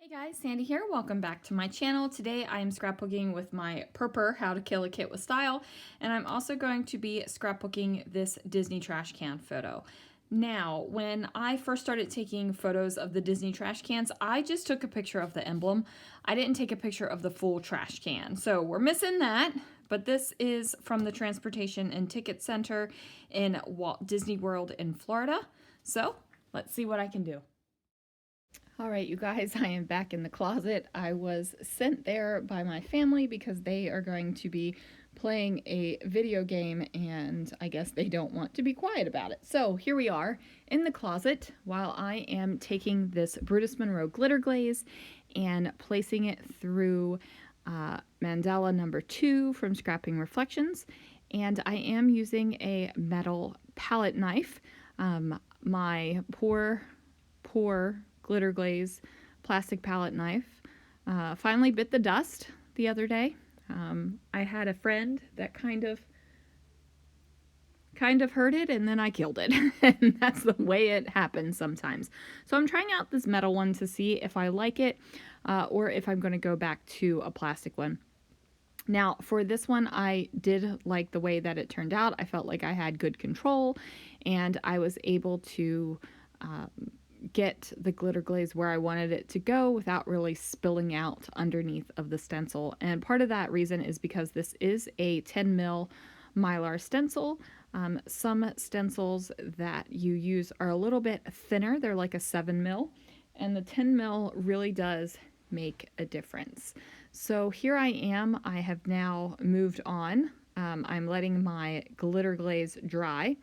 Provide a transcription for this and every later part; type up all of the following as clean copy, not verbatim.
Hey guys, Sandy here. Welcome back to my channel. Today I am scrapbooking with my Purpur How to Kill a Kit with Style, and I'm also going to be scrapbooking this Disney trash can photo. Now, when I first started taking photos of the Disney trash cans, I just took a picture of the emblem. I didn't take a picture of the full trash can. So we're missing that, but this is from the Transportation and Ticket Center in Walt Disney World in Florida. So let's see what I can do. All right, you guys, I am back in the closet. I was sent there by my family because they are going to be playing a video game and I guess they don't want to be quiet about it. So here we are in the closet while I am taking this Brutus Monroe glitter glaze and placing it through mandala number 2 from Scrapping Reflections. And I am using a metal palette knife. My poor glitter glaze plastic palette knife finally bit the dust the other day. I had a friend that kind of hurt it, and then I killed it. And that's the way it happens sometimes. So I'm trying out this metal one to see if I like it or if I'm going to go back to a plastic one. Now, for this one, I did like the way that it turned out. I felt like I had good control, and I was able to get the glitter glaze where I wanted it to go without really spilling out underneath of the stencil. And part of that reason is because this is a 10 mil Mylar stencil. Some stencils that you use are a little bit thinner. They're like a 7 mil, and the 10 mil really does make a difference. So here I am. I have now moved on. I'm letting my glitter glaze dry,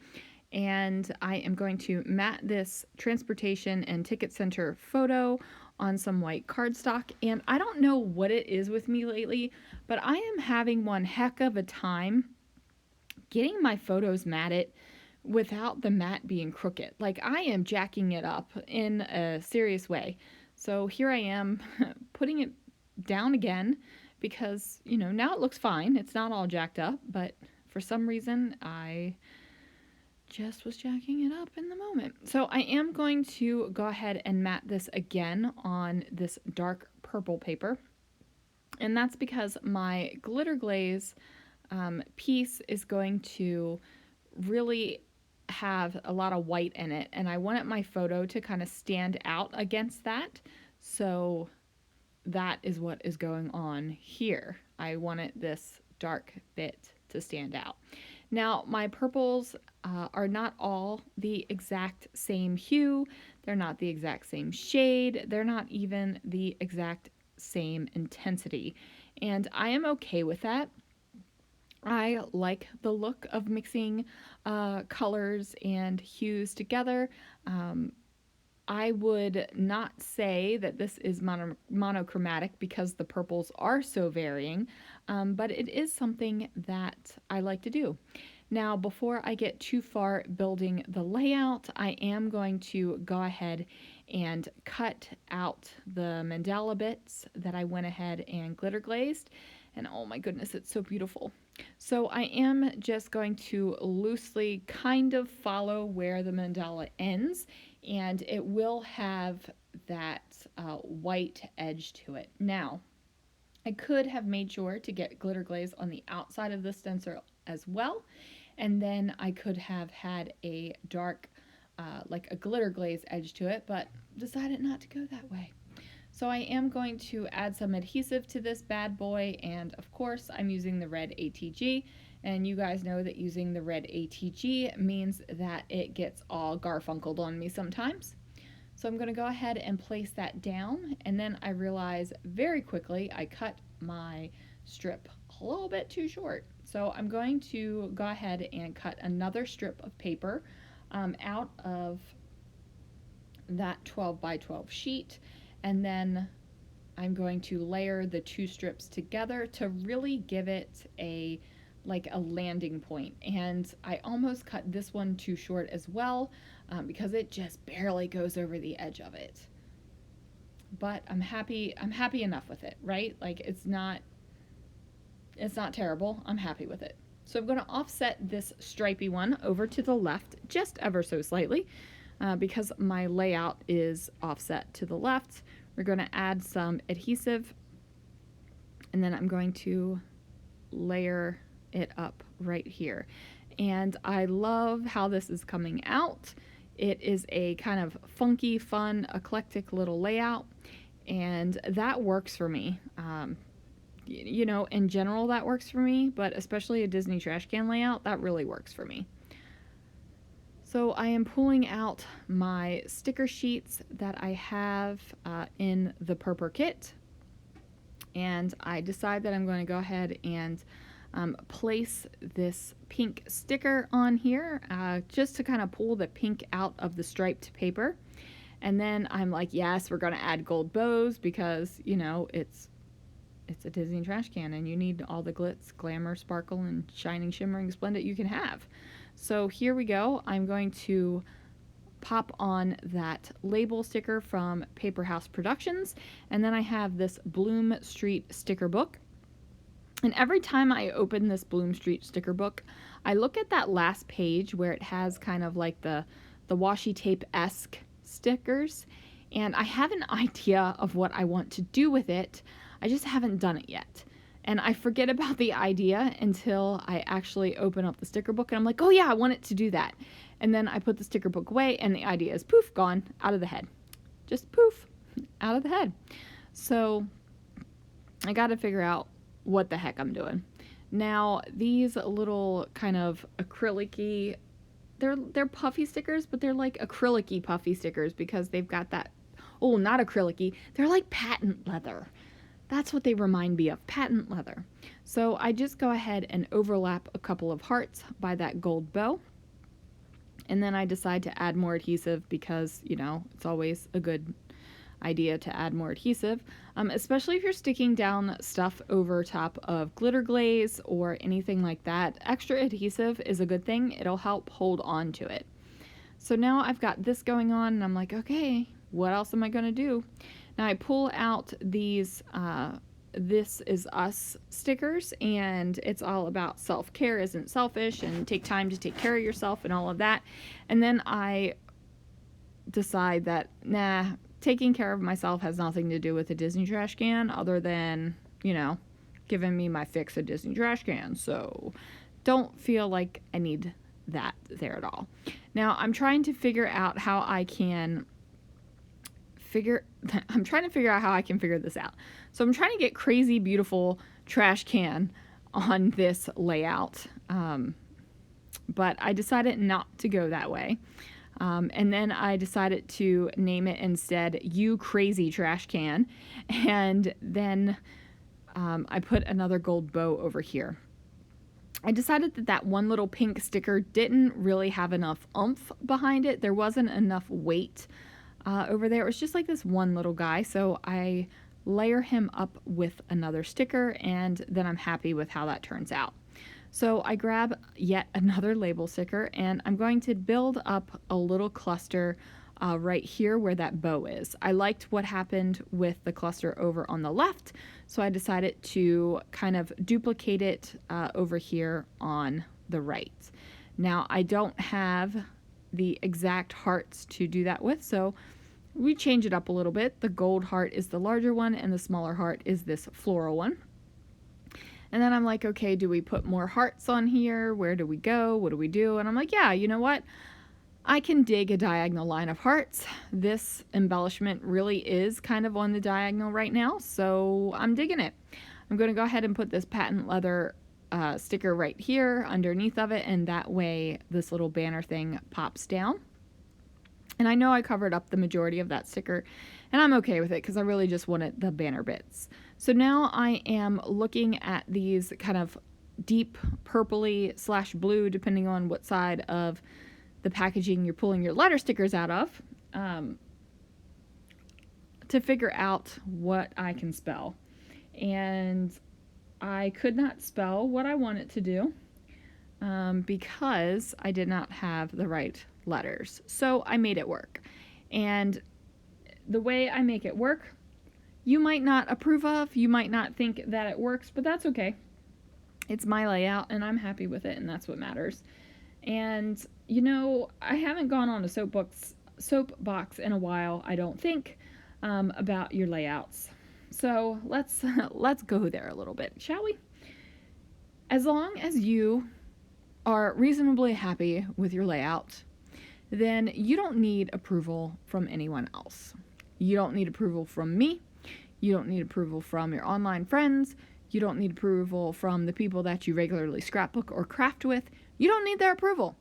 and I am going to mat this Transportation and Ticket Center photo on some white cardstock. And I don't know what it is with me lately, but I am having one heck of a time getting my photos matted without the mat being crooked. Like, I am jacking it up in a serious way. So here I am putting it down again because, you know, now it looks fine. It's not all jacked up, but for some reason I just was jacking it up in the moment. So I am going to go ahead and mat this again on this dark purple paper. And that's because my glitter glaze piece is going to really have a lot of white in it. And I wanted my photo to kind of stand out against that. So that is what is going on here. I wanted this dark bit to stand out. Now, my purples are not all the exact same hue. They're not the exact same shade. They're not even the exact same intensity. And I am okay with that. I like the look of mixing colors and hues together. I would not say that this is monochromatic because the purples are so varying, but it is something that I like to do. Now, before I get too far building the layout, I am going to go ahead and cut out the mandala bits that I went ahead and glitter glazed. And oh my goodness, it's so beautiful. So I am just going to loosely kind of follow where the mandala ends, and it will have that white edge to it. Now, I could have made sure to get glitter glaze on the outside of the stencil as well, and then I could have had a dark, like a glitter glaze edge to it, but decided not to go that way. So I am going to add some adhesive to this bad boy, and of course I'm using the red ATG, and you guys know that using the red ATG means that it gets all garfunkled on me sometimes. So I'm going to go ahead and place that down, and then I realize very quickly I cut my strip a little bit too short. So I'm going to go ahead and cut another strip of paper out of that 12 by 12 sheet, and then I'm going to layer the two strips together to really give it a landing point. And I almost cut this one too short as well because it just barely goes over the edge of it. But I'm happy enough with it, right? Like, it's not terrible. I'm happy with it. So I'm going to offset this stripy one over to the left just ever so slightly because my layout is offset to the left We're going to add some adhesive, and then I'm going to layer it up right here. And I love how this is coming out. It is a kind of funky, fun, eclectic little layout, and that works for me. You know, in general that works for me, but especially a Disney trash can layout, that really works for me. So I am pulling out my sticker sheets that I have in the Purpur kit, and I decide that I'm going to go ahead and place this pink sticker on here just to kind of pull the pink out of the striped paper. And then I'm like, yes, we're going to add gold bows because, you know, it's a Disney trash can and you need all the glitz, glamour, sparkle, and shining, shimmering, splendid you can have. So here we go. I'm going to pop on that label sticker from Paper House Productions, and then I have this Bloom Street sticker book. And every time I open this Bloom Street sticker book, I look at that last page where it has kind of like the washi tape-esque stickers, and I have an idea of what I want to do with it. I just haven't done it yet. And I forget about the idea until I actually open up the sticker book and I'm like, oh yeah, I want it to do that. And then I put the sticker book away and the idea is poof, gone, out of the head. Just poof, out of the head. So I got to figure out what the heck I'm doing. Now, these little kind of acrylic-y, they're puffy stickers, but they're like acrylic-y puffy stickers because they've got that, oh, not acrylic-y, they're like patent leather. That's what they remind me of, patent leather. So I just go ahead and overlap a couple of hearts by that gold bow. And then I decide to add more adhesive because, you know, it's always a good idea to add more adhesive, especially if you're sticking down stuff over top of glitter glaze or anything like that. Extra adhesive is a good thing. It'll help hold on to it. So now I've got this going on and I'm like, okay, what else am I going to do? Now I pull out these This Is Us stickers, and it's all about self-care isn't selfish and take time to take care of yourself and all of that. And then I decide that, nah, taking care of myself has nothing to do with a Disney trash can other than, you know, giving me my fix of Disney trash can. So don't feel like I need that there at all. Now I'm trying to figure out how I can figure this out. So I'm trying to get crazy beautiful trash can on this layout, but I decided not to go that way. And then I decided to name it instead You Crazy Trash Can, and then I put another gold bow over here. I decided that one little pink sticker didn't really have enough oomph behind it. There wasn't enough weight over there. It was just like this one little guy, so I layer him up with another sticker, and then I'm happy with how that turns out. So I grab yet another label sticker, and I'm going to build up a little cluster right here where that bow is. I liked what happened with the cluster over on the left, so I decided to kind of duplicate it over here on the right. Now I don't have the exact hearts to do that with, so we change it up a little bit. The gold heart is the larger one and the smaller heart is this floral one. And then I'm like, okay, do we put more hearts on here? Where do we go? What do we do? And I'm like, yeah, you know what? I can dig a diagonal line of hearts. This embellishment really is kind of on the diagonal right now, so I'm digging it. I'm going to go ahead and put this patent leather sticker right here underneath of it, and that way this little banner thing pops down. And I know I covered up the majority of that sticker, and I'm okay with it because I really just wanted the banner bits. So now I am looking at these kind of deep purpley / blue, depending on what side of the packaging you're pulling your letter stickers out of, to figure out what I can spell. And I could not spell what I wanted to do because I did not have the right letters. So I made it work. And the way I make it work, you might not approve of, you might not think that it works, but that's okay. It's my layout and I'm happy with it, and that's what matters. And you know, I haven't gone on a soapbox in a while, I don't think. about your layouts. So let's go there a little bit, shall we? As long as you are reasonably happy with your layout, then you don't need approval from anyone else. You don't need approval from me. You don't need approval from your online friends. You don't need approval from the people that you regularly scrapbook or craft with. You don't need their approval.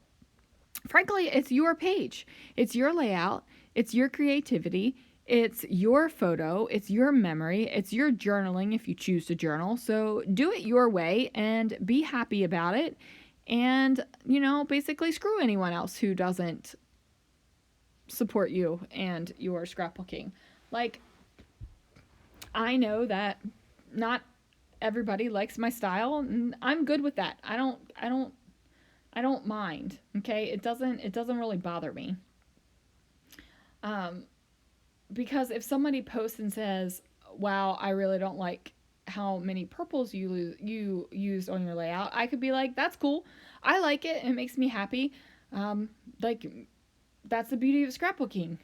Frankly, it's your page. It's your layout. It's your creativity. It's your photo. It's your memory. It's your journaling if you choose to journal. So do it your way and be happy about it. And, basically screw anyone else who doesn't support you and your scrapbooking. Like, I know that not everybody likes my style, and I'm good with that. I don't mind. Okay, it doesn't really bother me. Because if somebody posts and says, "Wow, I really don't like how many purples you used on your layout," I could be like, "That's cool. I like it. It makes me happy." Like, that's the beauty of scrapbooking.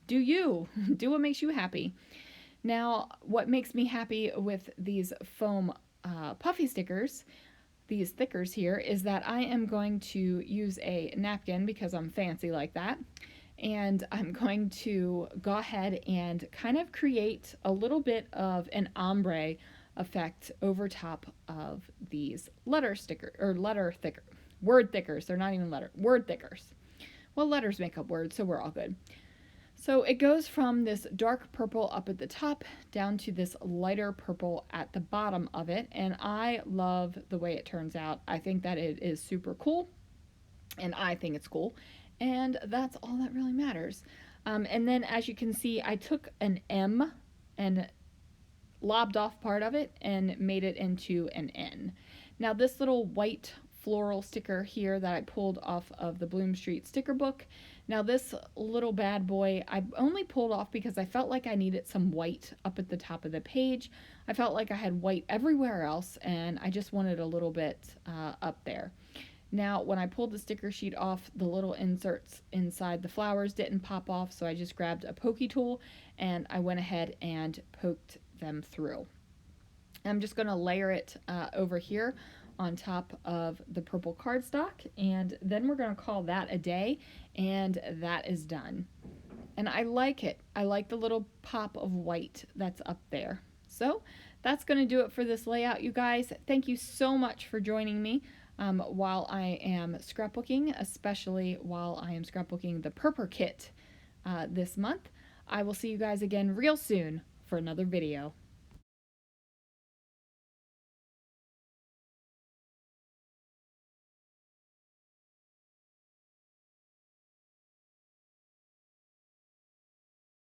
Do you do what makes you happy? Now, what makes me happy with these foam puffy stickers, these thickers here, is that I am going to use a napkin because I'm fancy like that. And I'm going to go ahead and kind of create a little bit of an ombre effect over top of these word thickers. They're not even word thickers. Well, letters make up words, so we're all good. So it goes from this dark purple up at the top down to this lighter purple at the bottom of it, and I love the way it turns out. I think that it is super cool, and I think it's cool, and that's all that really matters. And then, as you can see, I took an M and lobbed off part of it and made it into an N. Now, this little white floral sticker here that I pulled off of the Bloom Street sticker book. Now, this little bad boy I only pulled off because I felt like I needed some white up at the top of the page. I felt like I had white everywhere else, and I just wanted a little bit up there. Now, when I pulled the sticker sheet off, the little inserts inside the flowers didn't pop off, so I just grabbed a pokey tool and I went ahead and poked them through. I'm just going to layer it over here on top of the purple cardstock, and then we're going to call that a day, and that is done. And I like it. I like the little pop of white that's up there. So that's going to do it for this layout, you guys. Thank you so much for joining me while I am scrapbooking, especially while I am scrapbooking the Purpur kit this month. I will see you guys again real soon for another video.